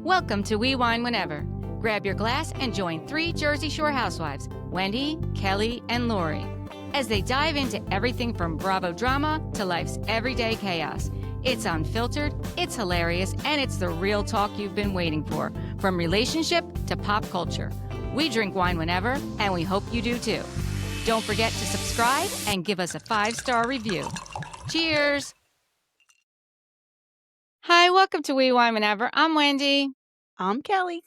Welcome to We Wine Whenever. Grab your glass and join three Jersey Shore housewives, Wendy, Kelly, and Lori, as they dive into everything from Bravo drama to life's everyday chaos. It's unfiltered, it's hilarious, and it's the real talk you've been waiting for, from relationship to pop culture. We drink wine whenever, and we hope you do too. Don't forget to subscribe and give us a 5-star review. Cheers! Hi, welcome to We Wine Whenever. I'm Wendy. I'm Kelly.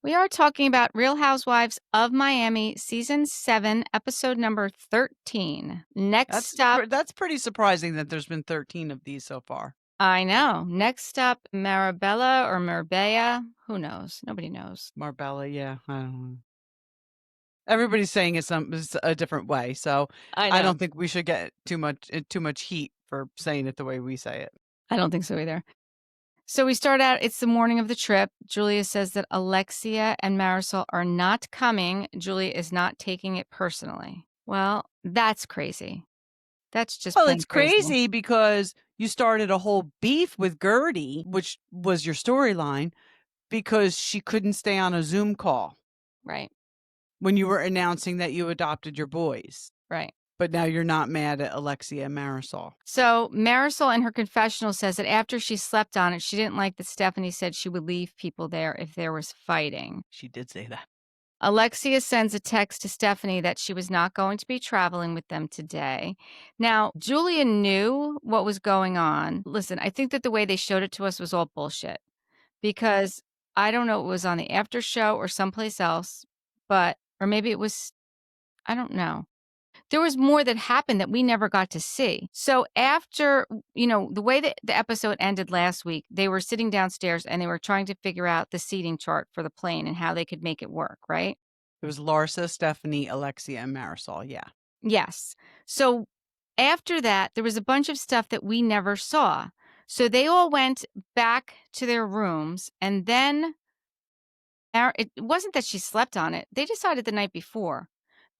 We are talking about Real Housewives of Miami, Season 7, Episode number 13. Next up... That's pretty surprising that there's been 13 of these so far. I know. Next up, Marbella or Marbella. Who knows? Nobody knows. Marbella, yeah. I don't know. Everybody's saying it's a different way, so I don't think we should get too much heat for saying it the way we say it. I don't think so either. So we start out, it's the morning of the trip. Julia says that Alexia and Marysol are not coming. Julia is not taking it personally. Well, that's crazy. That's just Well, it's crazy because you started a whole beef with Guerdy, which was your storyline, because she couldn't stay on a Zoom call. Right. When you were announcing that you adopted your boys. Right. But now you're not mad at Alexia and Marysol. So Marysol in her confessional says that after she slept on it, she didn't like that Stephanie said she would leave people there if there was fighting. She did say that. Alexia sends a text to Stephanie that she was not going to be traveling with them today. Now, Julia knew what was going on. Listen, I think that the way they showed it to us was all bullshit. Because I don't know, it was on the after show or someplace else, or maybe it was, I don't know. There was more that happened that we never got to see. So after, the way that the episode ended last week, they were sitting downstairs and they were trying to figure out the seating chart for the plane and how they could make it work, right? It was Larsa, Stephanie, Alexia, and Marysol, yeah. Yes. So after that, there was a bunch of stuff that we never saw. So they all went back to their rooms, and then it wasn't that she slept on it. They decided the night before.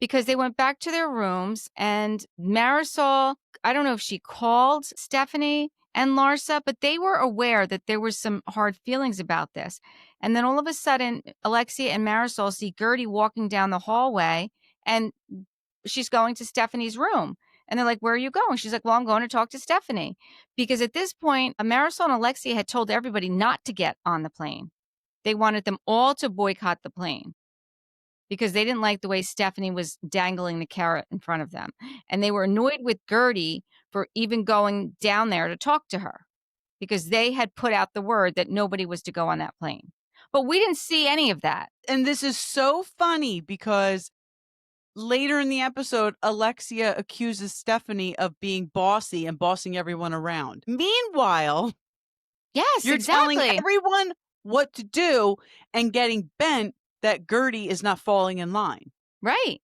Because they went back to their rooms, and Marysol, I don't know if she called Stephanie and Larsa, but they were aware that there was some hard feelings about this. And then all of a sudden, Alexia and Marysol see Guerdy walking down the hallway, and she's going to Stephanie's room. And they're like, where are you going? She's like, well, I'm going to talk to Stephanie. Because at this point, Marysol and Alexia had told everybody not to get on the plane. They wanted them all to boycott the plane, because they didn't like the way Stephanie was dangling the carrot in front of them. And they were annoyed with Guerdy for even going down there to talk to her, because they had put out the word that nobody was to go on that plane. But we didn't see any of that. And this is so funny because later in the episode, Alexia accuses Stephanie of being bossy and bossing everyone around. Meanwhile, yes, you're telling everyone what to do and getting bent that Guerdy is not falling in line. Right.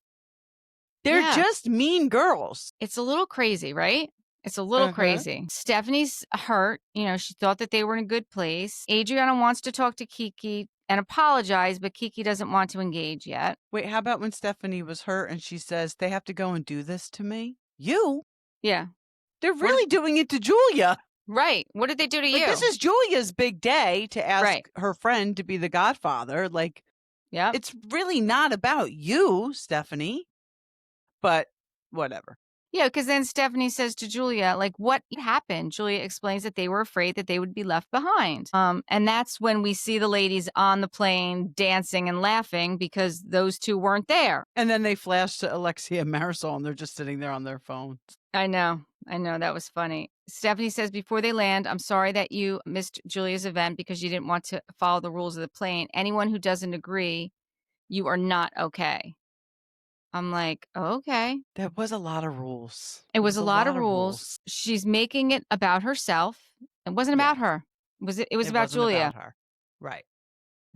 They're just mean girls. It's a little crazy, right? It's a little crazy. Stephanie's hurt. She thought that they were in a good place. Adriana wants to talk to Kiki and apologize, but Kiki doesn't want to engage yet. Wait, how about when Stephanie was hurt and she says, they have to go and do this to me? You? Yeah. They're really doing it to Julia. Right. What did they do to you? This is Julia's big day to ask her friend to be the godfather. Yeah, it's really not about you, Stephanie, but whatever. Yeah, because then Stephanie says to Julia, what happened? Julia explains that they were afraid that they would be left behind. And that's when we see the ladies on the plane dancing and laughing because those two weren't there. And then they flash to Alexia and Marysol, and they're just sitting there on their phones. I know. That was funny. Stephanie says before they land, I'm sorry that you missed Julia's event because you didn't want to follow the rules of the plane. Anyone who doesn't agree, you are not okay. I'm like, okay. There was a lot of rules. It was a lot of rules. She's making it about herself. It wasn't about her. It was about Julia. About her. Right.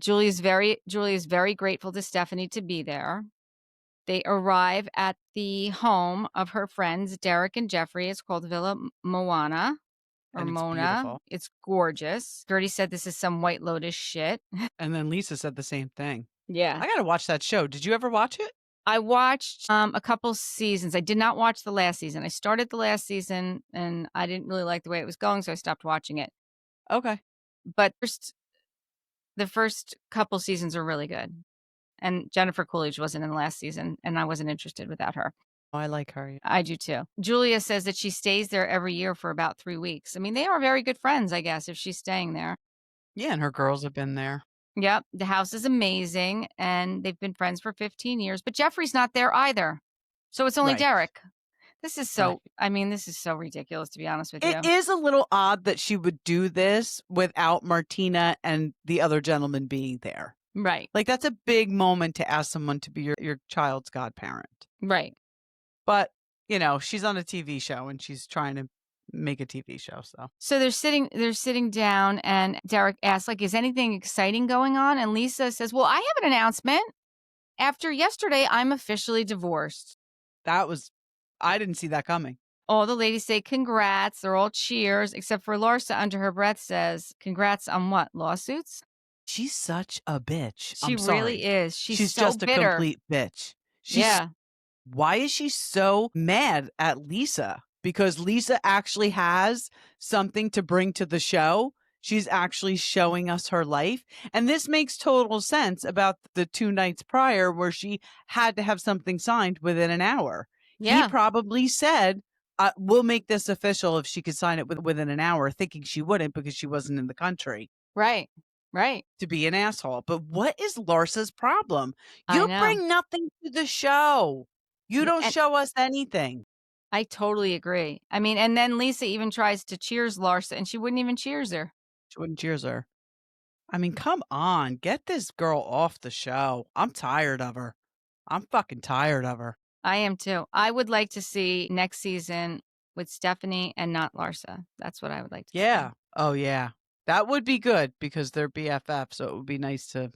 Julia's very grateful to Stephanie to be there. They arrive at the home of her friends, Derek and Jeffrey. It's called Villa Moana. Or Mona. Beautiful. It's gorgeous. Guerdy said this is some White Lotus shit. And then Lisa said the same thing. Yeah. I got to watch that show. Did you ever watch it? I watched a couple seasons. I did not watch the last season. I started the last season and I didn't really like the way it was going, so I stopped watching it. Okay. But first, The first couple seasons are really good, and Jennifer Coolidge wasn't in the last season, and I wasn't interested without her. Oh, I like her. I do too. Julia says that she stays there every year for about 3 weeks. I mean, they are very good friends, I guess, if she's staying there. Yeah, and her girls have been there. Yep, the house is amazing, and they've been friends for 15 years, but Jeffrey's not there either. So it's only Right. Derek. This is Right. this is so ridiculous, to be honest with It you. is a little odd that she would do this without Martina and the other gentleman being there. Right, Like, that's a big moment to ask someone to be your child's godparent. right. But, she's on a TV show and she's trying to make a TV show, so. So they're sitting down, and Derek asks, like, "Is anything exciting going on?" And Lisa says, "Well, I have an announcement. After yesterday, I'm officially divorced." I didn't see that coming. All the ladies say congrats. They're all cheers, except for Larsa under her breath says, "Congrats on what? Lawsuits?" She's such a bitch. She I'm really sorry. is. She's She's so just a bitter. complete bitch. Yeah, Why is she so mad at Lisa? Because Lisa actually has something to bring to the show. She's actually showing us her life. And this makes total sense about the 2 nights prior where she had to have something signed within an hour. He yeah, probably said, we'll make this official if she could sign it within an hour, thinking she wouldn't because she wasn't in the country right, right. to be an asshole. But what is Larsa's problem? I You know. bring nothing to the show. You don't And show us anything. I totally agree. I mean, and then Lisa even tries to cheers Larsa, and she wouldn't even cheers her. She wouldn't cheers her. I mean, come on, get this girl off the show. I'm tired of her. I'm fucking tired of her. I am too. I would like to see next season with Stephanie and not Larsa. That's what I would like to see. Yeah. Oh yeah. That would be good because they're BFF, so it would be nice to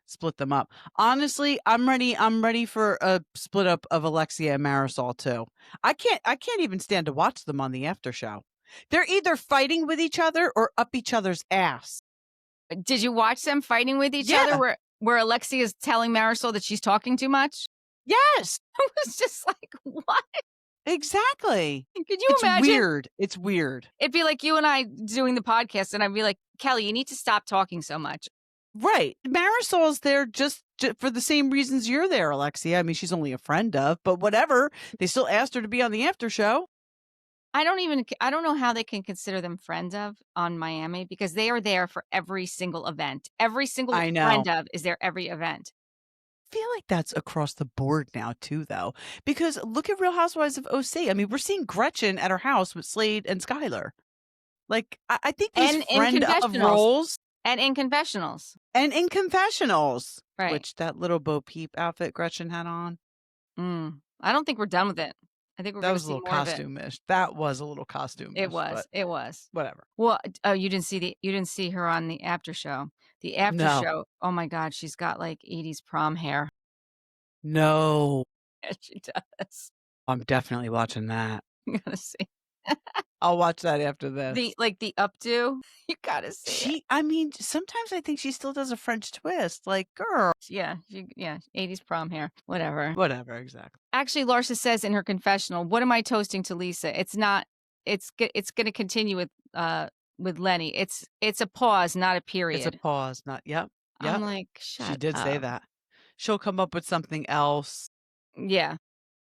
split them up. Honestly, I'm ready for a split up of Alexia and Marysol too. I can't even stand to watch them on the after show. They're either fighting with each other or up each other's ass. Did you watch them fighting with each other Yeah. where Alexia is telling Marysol that she's talking too much? Yes. I was just like, "What?" Exactly. Could you It's imagine? weird. It's weird. It'd be like you and I doing the podcast, and I'd be like, "Kelly, you need to stop talking so much." Right. Marisol's there just for the same reasons you're there, Alexia. I mean, she's only a friend of, but whatever. They still asked her to be on the after show. I don't know how they can consider them friends of on Miami because they are there for every single event. Every single I friend know. of is there every event. I feel like that's across the board now too, though, because look at Real Housewives of OC. I mean, we're seeing Gretchen at her house with Slade and Skylar. Like, I think these And in friend of confessionals. roles And in confessionals. and in confessionals, Right. which that little Bo Peep outfit Gretchen had on, I don't think we're done with it. I think we're that gonna was a see little more of it. costume-ish. That was a little It costume-ish, was, but it was. whatever. Well, you didn't see her on the after show. The after No, show, oh my god, she's got, like, '80s prom hair. no. Yeah, she does. I'm definitely watching that. You gotta see. I'll watch that after this. The updo, you gotta see it. I mean, sometimes I think she still does a French twist. Like, girl. Yeah, '80s prom hair, whatever. Whatever, exactly. Actually, Larsa says in her confessional, "What am I toasting to Lisa? It's not it's gonna continue with Lenny. It's a pause, not a It's a period." pause, not yep, I'm yep. like, She "Shut did say up." that. She'll come up with something else. Yeah.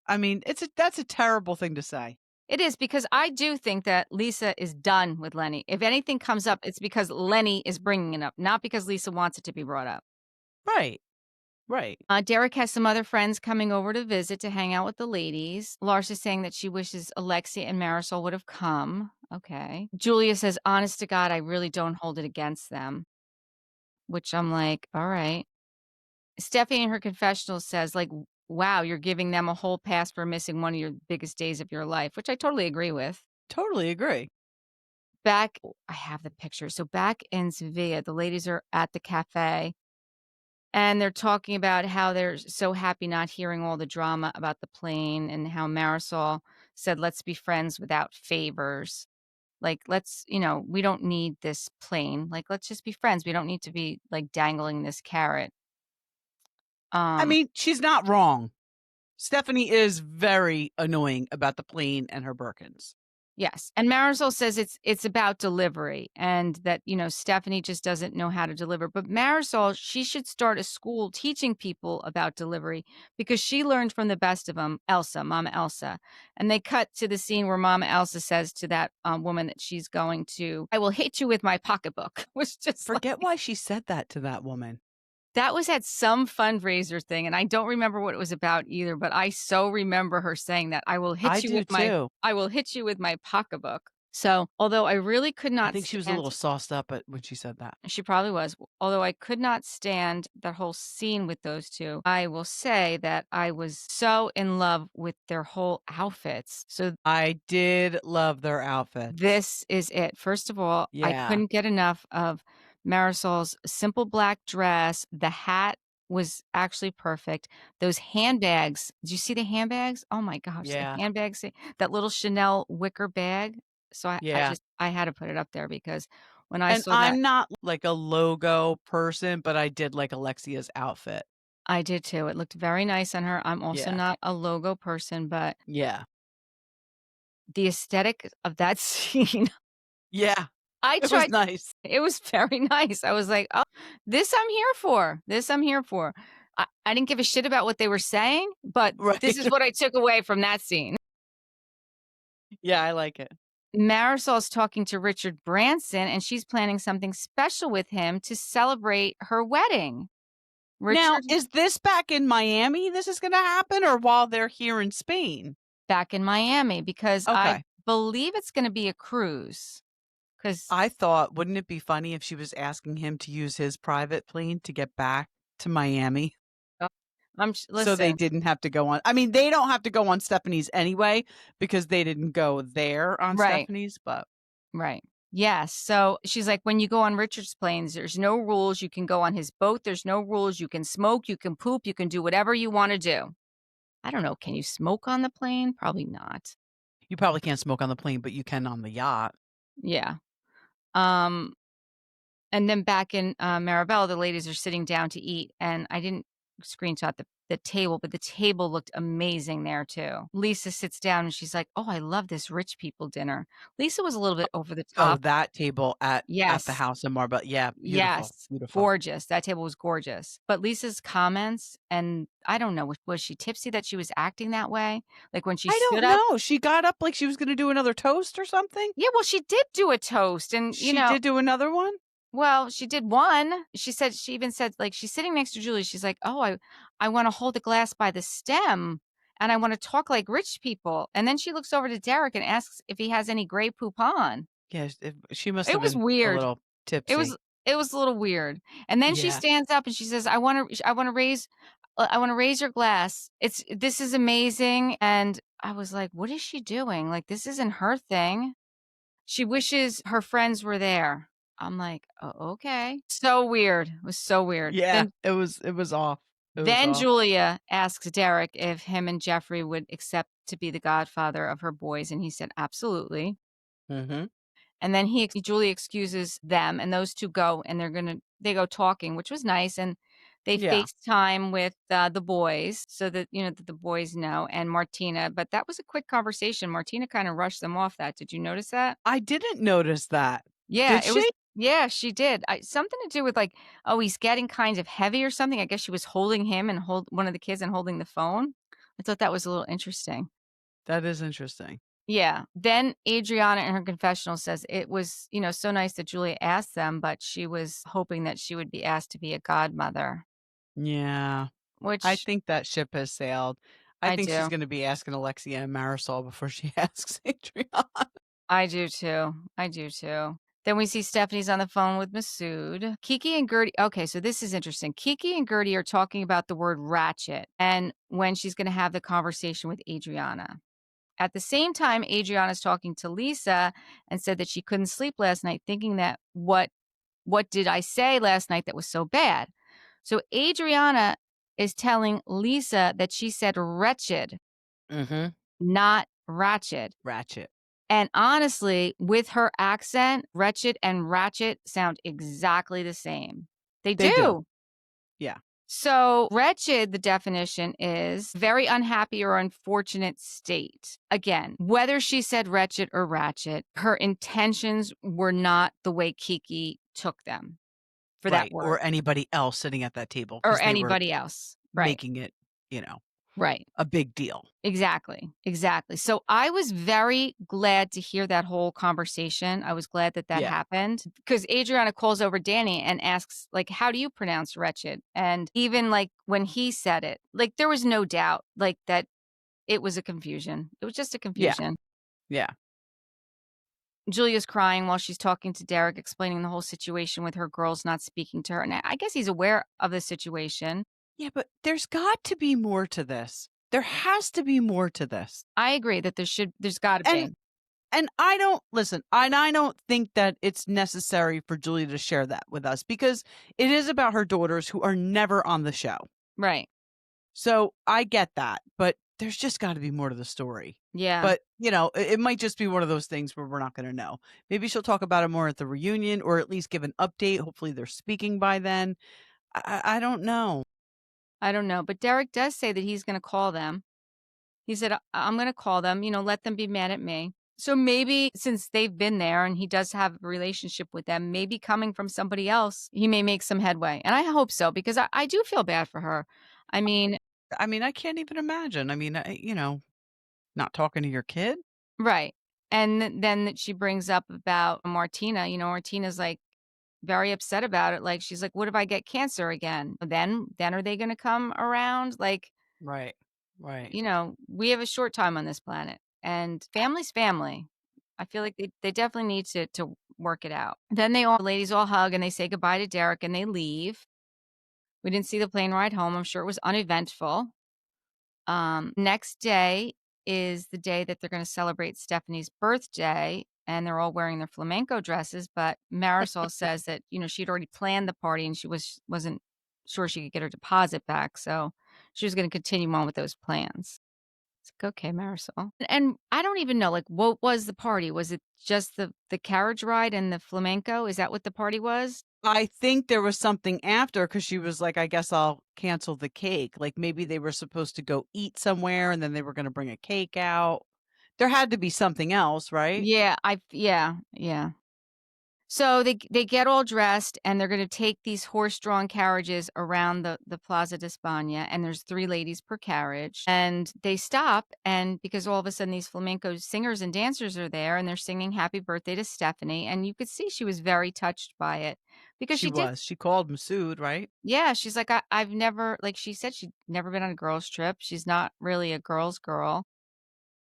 I mean, that's a terrible thing to say. It is because I do think that Lisa is done with Lenny. If anything comes up, it's because Lenny is bringing it up, not because Lisa wants it to be brought up. Right, right. Derek has some other friends coming over to visit to hang out with the ladies. Larsa's saying that she wishes Alexia and Marysol would have come. Okay. Julia says, honest to God, I really don't hold it against them, which I'm like, all right. Stephanie in her confessional says, like, wow, you're giving them a whole pass for missing one of your biggest days of your life, which I totally agree with. Totally agree. I have the picture. So back in Sevilla, the ladies are at the cafe and they're talking about how they're so happy not hearing all the drama about the plane and how Marisol said, let's be friends without favors. Like, we don't need this plane. Like, let's just be friends. We don't need to be like dangling this carrot. I mean, she's not wrong. Stephanie is very annoying about the plane and her Birkins. Yes, and Marysol says it's about delivery and that, Stephanie just doesn't know how to deliver, but Marysol, she should start a school teaching people about delivery because she learned from the best of them, Elsa, Mama Elsa, and they cut to the scene where Mama Elsa says to that, woman that she's going to, "I will hit you with my pocketbook," was just Forget like why she said that to that woman. that was at some fundraiser thing, and I don't remember what it was about either, but I so remember her saying that, I do too. I will hit you with my pocketbook." So, although I really could I not think she was a stand little sauced up at when she said that. she probably was. Although I could not stand that whole scene with those 2, I will say that I was so in love with their whole outfits. So I did love their outfits. this is it. First of all, I Yeah. couldn't get enough of Marisol's simple black dress. The hat was actually perfect. Those handbags, did you see the handbags? Oh my gosh, the Yeah. handbags, that little Chanel wicker bag. So Yeah. I had to put it up there because when I And saw that, I'm not like a logo person, but I did like Alexia's outfit. I did too. It looked very nice on her. I'm also Yeah. not a logo person, but Yeah. the aesthetic of that scene, Yeah. I It was tried. nice. It was very nice. I was like, "Oh, this I'm here for. This I'm here for." I didn't give a shit about what they were saying, but this Right. is what I took away from that scene. Yeah, I like it. Marisol's talking to Richard Branson, and she's planning something special with him to celebrate her wedding. Now, Richard is this back in Miami this is gonna happen or while they're here in Spain? back in Miami because I Okay. believe it's gonna be a cruise. Because I thought, wouldn't it be funny if she was asking him to use his private plane to get back to Miami so they listen, didn't have to go on I mean, they don't have to go on Stephanie's anyway because they didn't go there on right. Stephanie's, but Right. Yes. So she's like, when you go on Richard's planes, there's no rules. You can go on his boat. There's no rules. You can smoke. You can poop. You can do whatever you want to do. I don't know. Can you smoke on the plane? Probably not. you probably can't smoke on the plane, but you can on the yacht. Yeah. Um, And then back in, Marabella, the ladies are sitting down to eat, and I didn't screenshot the table, but the table looked amazing there too. Lisa sits down and she's like, "Oh, I love this rich people dinner." Lisa was a little bit over the Oh, top. that table at the Yes. house in Marbella. Yeah, beautiful, Yes. beautiful. Gorgeous. That table was gorgeous. But Lisa's comments, and I don't know, was she tipsy that she was acting that way? Like, when she I stood don't up. know. She got up like she was gonna do another toast or something? Yeah, well, she did do a toast and, She did do another one? well, she did one. She even said, like, she's sitting next to Julie. She's like, "Oh, I wanna hold the glass by the stem, and I wanna talk like rich people." And then she looks over to Derek and asks if he has any Grey Poupon. Yes, she must It have was been a weird. little It tipsy. was it was a little weird. And then she Yeah. stands up and she says, I wanna raise your glass. This is amazing." And I was like, "What is she doing? Like, this isn't her thing." She wishes her friends were there. I'm like, "Oh, okay." So weird. It was so weird. Yeah, it was off. It was Then off. Julia asks Derek if him and Jeffrey would accept to be the godfather of her boys, and he said, "Absolutely." Mhm. And then Julie excuses them, and those 2 go, and they go talking, which was nice, and they Yeah. FaceTime with, the boys so that, that the boys know, and Martina, but that was a quick conversation. Martina kinda rushed them off that. Did you notice that? I didn't notice that. Yeah, Did it was she? yeah, she did. Something to do with, like, oh, he's getting kind of heavy or something. I guess she was holding him and hold one of the kids and holding the phone. I thought that was a little interesting. That is interesting. Yeah. Then Adriana in her confessional says it was, so nice that Julia asked them, but she was hoping that she would be asked to be a godmother, Yeah. I which think that ship has sailed. I I think she's do. gonna be asking Alexia and Marysol before she asks Adriana. I do too. I do too. Then we see Stephanie's on the phone with Masood. Kiki and Guerdy. Okay, so this is interesting. Kiki and Guerdy are talking about the word ratchet and when she's going to have the conversation with Adriana. At the same time, Adriana's talking to Lisa and said that she couldn't sleep last night, thinking that what did I say last night that was so bad? So Adriana is telling Lisa that she said wretched, Mhm. not ratchet. Ratchet. And honestly, with her accent, wretched and ratchet sound exactly the same. They They do. do. Yeah. So, wretched, the definition is very unhappy or unfortunate state. Again, whether she said wretched or ratchet, her intentions were not the way Kiki took them for that Right, word or anybody else sitting at that table or because they were anybody else. Right. making it, you know, Right. a big deal. Exactly. Exactly. So I was very glad to hear that whole conversation. I was glad that that Yeah. happened because Adriana calls over Danny and asks, like, how do you pronounce wretched? And even like when he said it, like, there was no doubt, like, that it was a confusion. It was just a Yeah, confusion. yeah. Julia's crying while she's talking to Derek, explaining the whole situation with her girls not speaking to her. And I guess he's aware of the situation. Yeah, but there's got to be more to this. There has to be more to this. I agree that there's got to And be. and I don't listen, and I don't think that it's necessary for Julia to share that with us because it is about her daughters who are never on the show. Right. So I get that, but there's just got to be more to the story. Yeah. But, you know, it might just be one of those things where we're not going to know. Maybe she'll talk about it more at the reunion or at least give an update. Hopefully they're speaking by then. I don't know. I don't know, but Derek does say that he's gonna call them. He said, I'm gonna call them, let them be mad at me." So maybe since they've been there and he does have a relationship with them, maybe coming from somebody else, he may make some headway, and I hope so because I do feel bad for her. I mean, I mean, I can't even imagine. I mean, not talking to your kid? right, and then that she brings up about Martina, Martina's, like, very upset about it, like, she's like, "What if I get cancer again? Then are they gonna come around?" Like, Right. Right. we have a short time on this planet and family's family. I feel like they definitely need to work it out. Then the ladies all hug and they say goodbye to Derek and they leave. We didn't see the plane ride home. I'm sure it was uneventful. Next day is the day that they're going to celebrate Stephanie's birthday and they're all wearing their flamenco dresses. But Marisol says that, she'd already planned the party and she wasn't sure she could get her deposit back. So she was going to continue on with those plans. It's like, "Okay, Marisol." And I don't even know, like, what was the party? Was it just the carriage ride and the flamenco? Is that what the party was? I think there was something after because she was like, "I guess I'll cancel the cake." Like, maybe they were supposed to go eat somewhere and then they were gonna bring a cake out. There had to be something else, right? Yeah, yeah. So they get all dressed and they're gonna take these horse-drawn carriages around the Plaza de España, and there's 3 ladies per carriage, and they stop, and because all of a sudden these flamenco singers and dancers are there, and they're singing happy birthday to Stephanie, and you could see she was very touched by it because She she did. was. She called Masood, right? Yeah, she's like, I've never," like, she said she'd never been on a girls' trip. She's not really a girl's girl.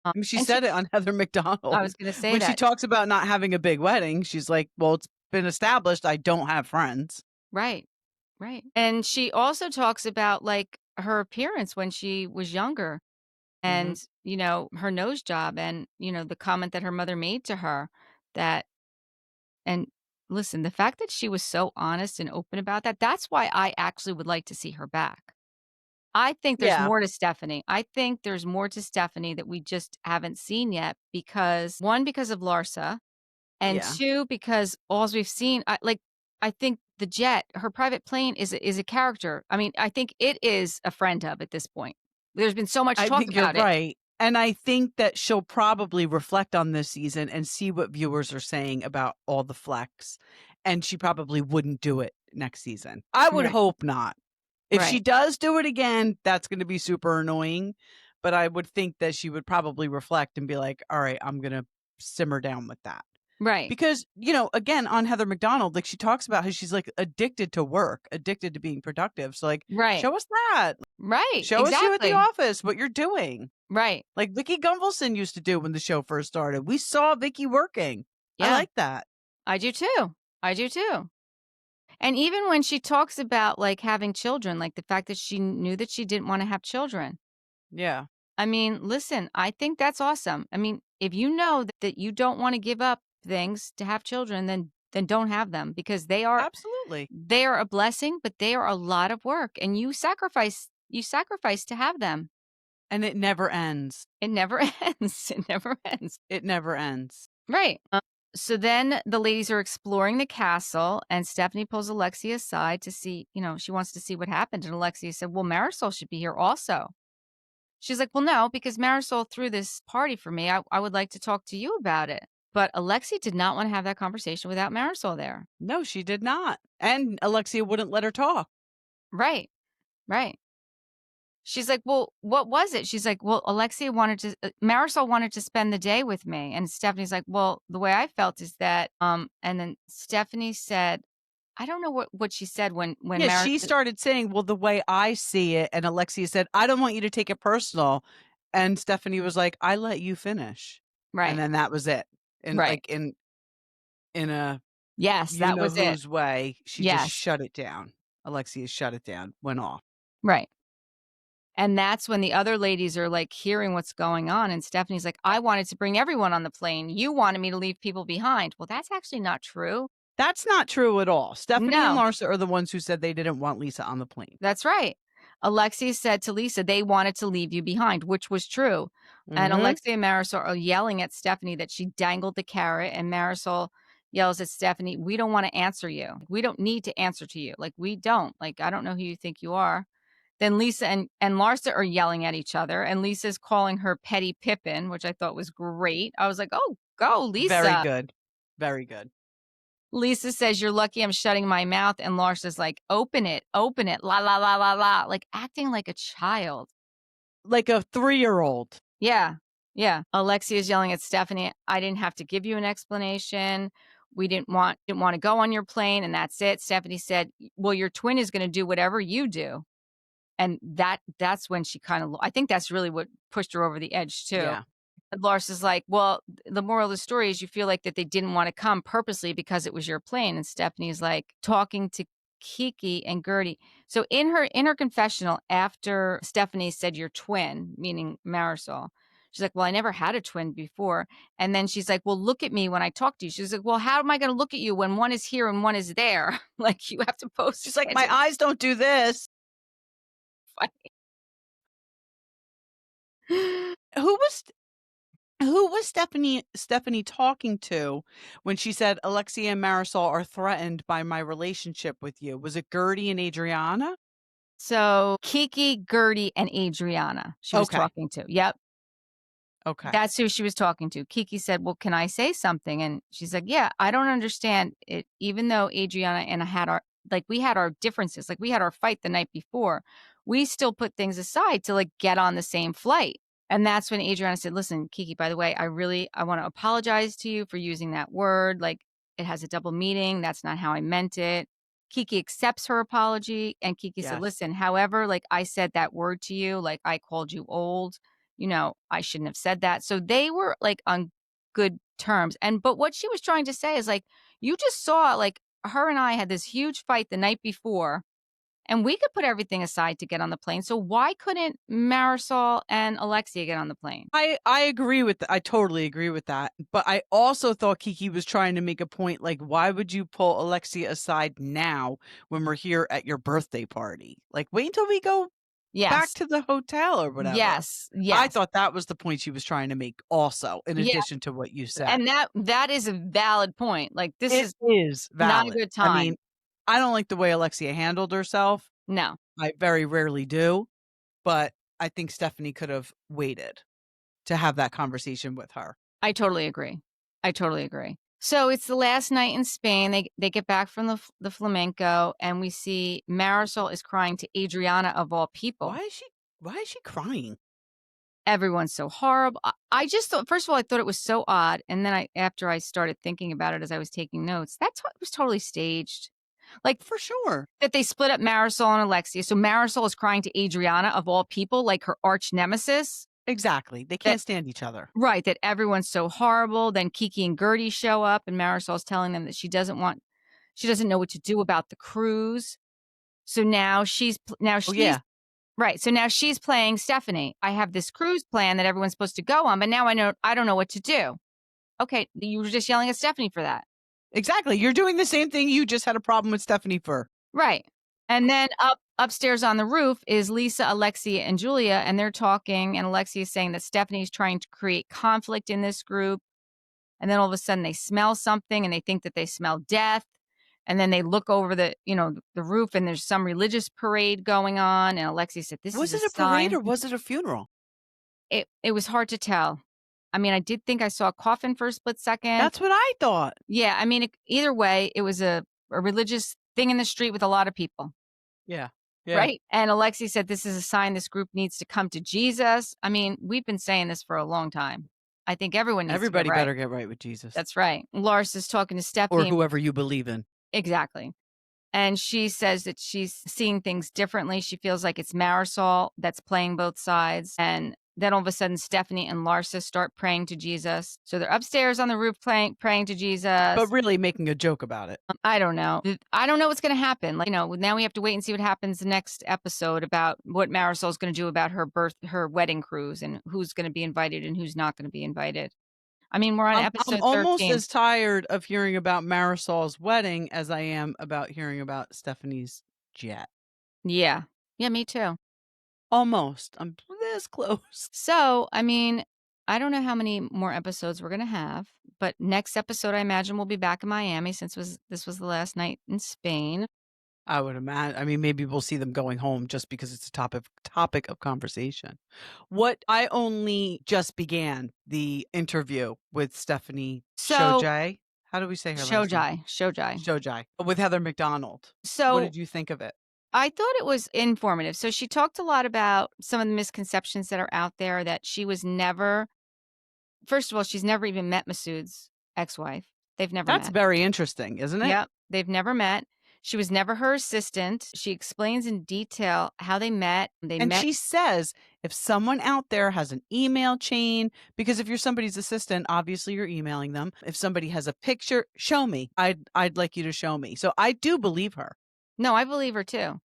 I mean, she And she said it on Heather I was McDonald. gonna say When she that. talks about not having a big wedding, she's like, "Well, it's been established I don't have friends." Right, right. And she also talks about, like, her appearance when she was younger and, Mhm. her nose job and, the comment that her mother made to her that and listen, the fact that she was so honest and open about that, that's why I actually would like to see her back. I think there's Yeah. more to Stephanie. I think there's more to Stephanie that we just haven't seen yet because 1, because of Larsa, and Yeah. 2, because alls we've seen I think the jet, her private plane is a character. I mean, I think it is a friend hub at this point. There's been so much I talk think you're about it. right, and I think that she'll probably reflect on this season and see what viewers are saying about all the flex, and she probably wouldn't do it next season. I would Right, hope not. If she right, does do it again, that's gonna be super annoying, but I would think that she would probably reflect and be like, "Alright, I'm gonna simmer down with that." right, Because, again, on Heather McDonald, like, she talks about how she's, like, addicted to work, addicted to being productive, so, like, right, show us that. right, Show us you at the exactly. office, what you're doing. Right. Like Vicky Gunvalson used to do when the show first started. We saw Vicky working. I Yeah, like that. I do too. I do too. And even when she talks about, like, having children, like, the fact that she knew that she didn't wanna have children. Yeah, I mean, listen, I think that's awesome. I mean, if you know that you don't wanna give up things to have children, then don't have them because absolutely. they are a blessing, but they are a lot of work, and you sacrifice to have them. And it never ends. It never ends. It never ends. It never ends. Right. So then the ladies are exploring the castle, and Stephanie pulls Alexia aside to see, she wants to see what happened. And Alexia said, well, Marysol should be here also. She's like, well, no, because Marysol threw this party for me. I would like to talk to you about it. But Alexia did not want to have that conversation without Marysol there. No, she did not. And Alexia wouldn't let her talk. Right. Right. She's like, well, what was it? She's like, well, Marysol wanted to spend the day with me. And Stephanie's like, well, the way I felt is that, and then Stephanie said, I don't know what she said when Yeah, she started saying, well, the way I see it. And Alexia said, I don't want you to take it personal. And Stephanie was like, I let you finish. And right, then that was it. And right. like in a Yes, you that know was it. whose way, she just Yes, shut it down. Alexia shut it down, went off. right. And that's when the other ladies are like hearing what's going on. And Stephanie's like, I wanted to bring everyone on the plane. You wanted me to leave people behind. Well, that's actually not true. That's not true at all. Stephanie and No. Larsa are the ones who said they didn't want Lisa on the plane. That's right. Alexia said to Lisa, they wanted to leave you behind, which was true. And Mhm. Alexia and Marysol are yelling at Stephanie that she dangled the carrot. And Marysol yells at Stephanie, we don't want to answer you. We don't need to answer to you. Like, we don't. Like, I don't know who you think you are. Then Lisa and Larsa are yelling at each other. And Lisa's calling her Petty Pippin, which I thought was great. I was like, oh, go, Very Lisa. good. Very good. Lisa says, you're lucky I'm shutting my mouth. And Larsa's like, open it, la, la, la, la, la, like acting like a child. Like a 3-year-old. Yeah. Yeah. Alexia's yelling at Stephanie, I didn't have to give you an explanation. We didn't want to go on your plane, and that's it. Stephanie said, well, your twin is going to do whatever you do. And that's when she kind of, I think that's really what pushed her over the edge too. Yeah. And Larsa's like, well, the moral of the story is you feel like that they didn't want to come purposely because it was your plane. And Stephanie's like talking to Kiki and Guerdy. So in her confessional, after Stephanie said your twin, meaning Marysol, she's like, well, I never had a twin before. And then she's like, well, look at me when I talk to you. She's like, well, how am I going to look at you when one is here and one is there? Like, you have to post. She's like, my eyes don't do this. Who was Stephanie talking to when she said Alexia and Marysol are threatened by my relationship with you? Was it Guerdy and Adriana? So Kiki, Guerdy, and Adriana she was Okay. talking to. Yep. Okay. That's who she was talking to. Kiki said, well, can I say something? And she's like, yeah, I don't understand it. Even though Adriana and I we had our differences, like we had our fight the night before, we still put things aside to like get on the same flight. And that's when Adriana said, listen, Kiki, by the way, I want to apologize to you for using that word. Like, it has a double meaning. That's not how I meant it. Kiki accepts her apology. And Kiki said, Yes. listen, however, like I said that word to you, like I called you old, I shouldn't have said that. So they were like on good terms. But what she was trying to say is like, you just saw like her and I had this huge fight the night before, and we could put everything aside to get on the plane. So why couldn't Marysol and Alexia get on the plane? I agree with I totally agree with that. But I also thought Kiki was trying to make a point, like, why would you pull Alexia aside now when we're here at your birthday party? Like, wait until we go back Yes. to the hotel or whatever. Yes. I Yes. thought that was the point she was trying to make also, in Yeah. addition to what you said. And that is a valid point. Like, this It is is not a valid. good I time. mean, I don't like the way Alexia handled herself. No. I very rarely do, but I think Stephanie could have waited to have that conversation with her. I totally agree. I totally agree. So it's the last night in Spain. They get back from the flamenco, and we see Marysol is crying to Adriana of all people. Why is she crying? Everyone's so horrible. I just thought, first of all, I thought it was so odd, and then after I started thinking about it as I was taking notes, it was totally staged. Like, For sure. that they split up Marysol and Alexia. So Marysol is crying to Adriana of all people, like her arch nemesis. Exactly. They can't stand each other. Right, that everyone's so horrible. Then Kiki and Guerdy show up, and Marysol's telling them that she doesn't know what to do about the cruise. So now Oh, yeah. right. So now she's playing Stephanie. I have this cruise plan that everyone's supposed to go on, but now I don't know what to do. Okay, you were just yelling at Stephanie for that. Exactly. You're doing the same thing you just had a problem with Stephanie for. Right. And then upstairs on the roof is Lisa, Alexia, and Julia, and they're talking, and Alexia is saying that Stephanie's trying to create conflict in this group. and then all of a sudden they smell something and they think that they smell death. And then they look over the roof and there's some religious parade going on. And Alexia said, this is Was a it a parade sign. or was it a funeral? It was hard to tell. I mean, I did think I saw a coffin for a split second. That's what I thought. Yeah, I mean, either way, it was a religious thing in the street with a lot of people, Yeah. Yeah. right? And Alexi said, this is a sign this group needs to come to Jesus. I mean, we've been saying this for a long time. I think everyone needs to get Everybody right. better get right with Jesus That's right. Lars is talking to or Stephanie. whoever you believe in. Exactly. And she says that she's seeing things differently. She feels like it's Marysol that's playing both sides. And then all of a sudden, Stephanie and Larsa start praying to Jesus. So they're upstairs on the roof praying to Jesus. But really making a joke about it. I don't know. I don't know what's going to happen. Like, now we have to wait and see what happens the next episode about what Marysol's going to do about her wedding cruise and who's going to be invited and who's not going to be invited. I mean, we're on I'm episode almost 13. as tired of hearing about Marisol's wedding as I am about hearing about Stephanie's jet. Yeah. Yeah, me too. Almost. I'm this close. So, I mean, I don't know how many more episodes we're going to have, but next episode, I imagine we'll be back in Miami since this was the last night in Spain. I would imagine. I mean, maybe we'll see them going home just because it's a topic of conversation. What I only just began the interview with Stephanie So, Shojai. How do we say her last name? Shojai. Shojai with Heather McDonald. What So, did you think of it? I thought it was informative. So she talked a lot about some of the misconceptions that are out there that she was never, first of all, she's never even met Masood's ex-wife. They've never That's met. very interesting, isn't it? Yep, they've never met. She was never her assistant. She explains in detail how they met. And she says if someone out there has an email chain, because if you're somebody's assistant, obviously you're emailing them. If somebody has a picture, show me. I'd like you to show me. So I do believe her. No, I believe her too.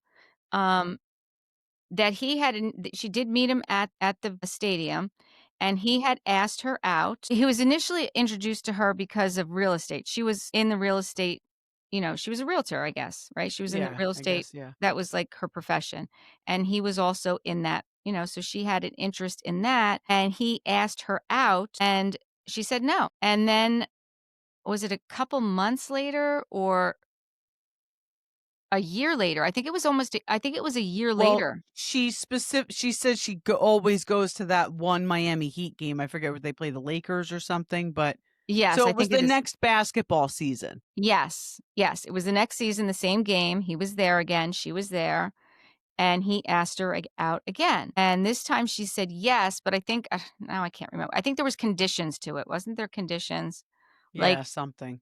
That she did meet him at the stadium, and he had asked her out. He was initially introduced to her because of real estate. She was in the real estate, she was a realtor, I guess, right? She was in the Yeah, real I estate. guess, yeah. That was like her profession. And he was also in that, so she had an interest in that. And he asked her out and she said no. And then was it a couple months later or a year later? I think it was a year Well, later. she says she always goes to that one Miami Heat game. I forget what they play, the Lakers or something, but Yes, so I it was think it the is. next basketball season. Yes, yes, it was the next season, the same game. He was there again, she was there, and he asked her out again. And this time she said yes, but I think now I can't remember. I think there was conditions to it. Wasn't there conditions? Like, Yeah, something.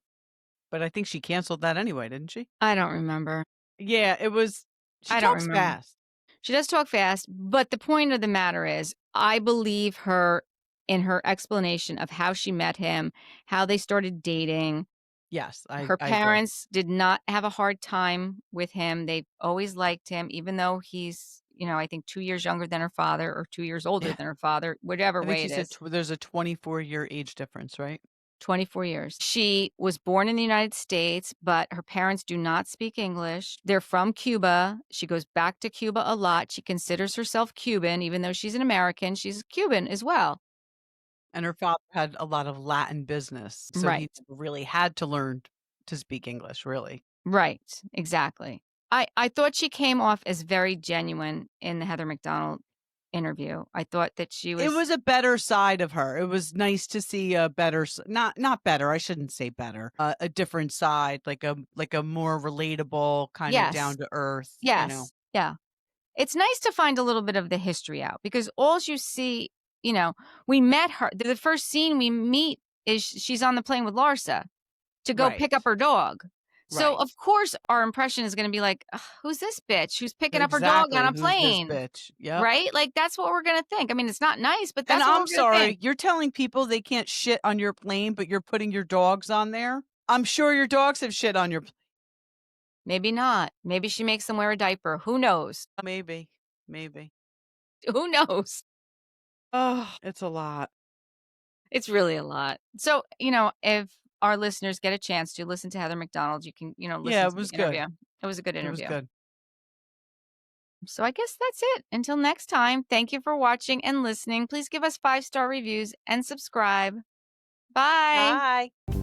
But I think she canceled that anyway, didn't she? I don't remember. Yeah, it was she I don't talks remember. fast. She does talk fast, but the point of the matter is, I believe her in her explanation of how she met him, how they started dating. Yes, I Her agree. parents did not have a hard time with him. They always liked him, even though he's, I think 2 years younger than her father or 2 years older than her father, whatever I think way she it said is. there's a 24-year age difference, right? 24 years. She was born in the United States, but her parents do not speak English. They're from Cuba. She goes back to Cuba a lot. She considers herself Cuban, even though she's an American. She's Cuban as well. And her father had a lot of Latin business, so he Right. really had to learn to speak English, really. Right. Exactly. I thought she came off as very genuine in the Heather McDonald interview. I thought that she was. It was a better side of her. It was nice to see a better not better, I shouldn't say better. A different side, like a more relatable, kind of Yes. down to earth, Yes. Yeah. It's nice to find a little bit of the history out because all you see, we met her. The first scene we meet is she's on the plane with Larsa to go pick up Right. her dog. So, Right. of course, our impression is going to be like, "Ugh, who's this bitch who's picking up her dog on Exactly. a Who's this plane?" bitch? Yep. Right? Like, that's what we're going to think. I mean, it's not nice, but And that's what I'm we're going to sorry, think. you're telling people they can't shit on your plane, but you're putting your dogs on there? I'm sure your dogs have shit on your Maybe not. Maybe she makes them wear a diaper. Who knows? maybe. Maybe. Who knows? Oh, it's a lot. It's really a lot. So, if our listeners get a chance to listen to Heather McDonald, you can, Yeah, listen it to the was good. interview. It was a good It was interview. good. So I guess that's it. Until next time, thank you for watching and listening. Please give us 5-star reviews and subscribe. Bye. Bye.